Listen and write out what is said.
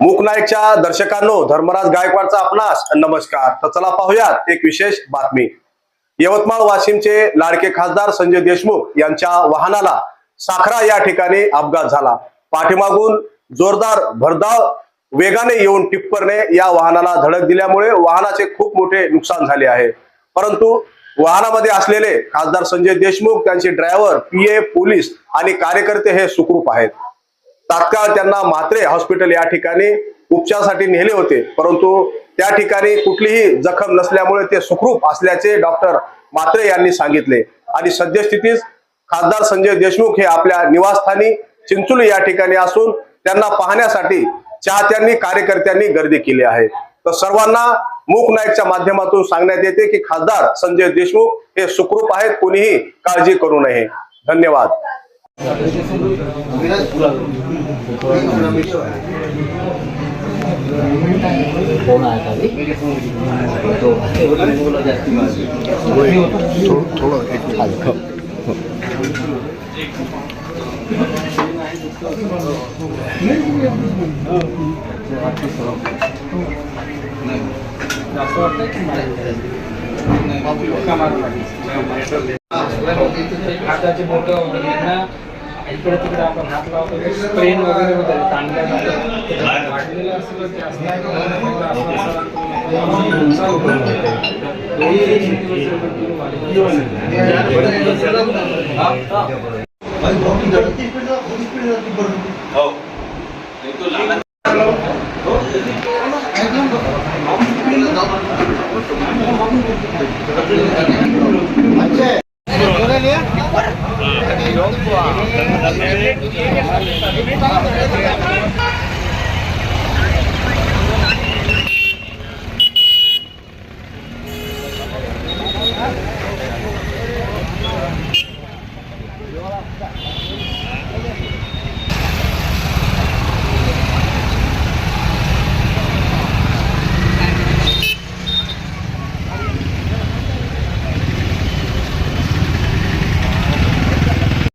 मूकनायकच्या दर्शकांनो, धर्मराज गायकवाडचा आपणास नमस्कार। तर चला पाहूयात एक विशेष बातमी। यवतमाळ वाशिमचे लाडके खासदार संजय देशमुख यांच्या वाहनाला साखरा या ठिकाणी अपघात झाला। पाठीमागून जोरदार भरधाव वेगाने येऊन टिप्परने या वाहनाला धडक दिल्यामुळे वाहनाचे खूप मोठे नुकसान झाले आहे। परंतु वाहनामध्ये असलेले खासदार संजय देशमुख, त्यांचे ड्रायव्हर, पीए, पोलीस आणि कार्यकर्ते हे सुखरूप आहेत। तात्काळ त्यांना म्हात्रे हॉस्पिटल या ठिकाणी उपचारासाठी नेले होते, परंतु त्या ठिकाणी कुठलीही जखम नसल्यामुळे ते सुखरूप असल्याचे डॉक्टर म्हात्रे यांनी सांगितले। आणि सद्यस्थितीत खासदार संजय देशमुख हे आपल्या निवासस्थानी चिंचोली या ठिकाणी असून त्यांना पाहण्यासाठी चाहत्यांनी, कार्यकर्त्यांनी गर्दी केली आहे। तर सर्वांना मूकनायकच्या माध्यमातून सांगण्यात येते की खासदार संजय देशमुख हे सुखरूप आहेत, कोणीही काळजी करू नये। धन्यवाद। इकडे तिकडे आपण हात लावतो, स्प्रेन वगैरे होते, तांडल्या वाढलेलं असलं ते असं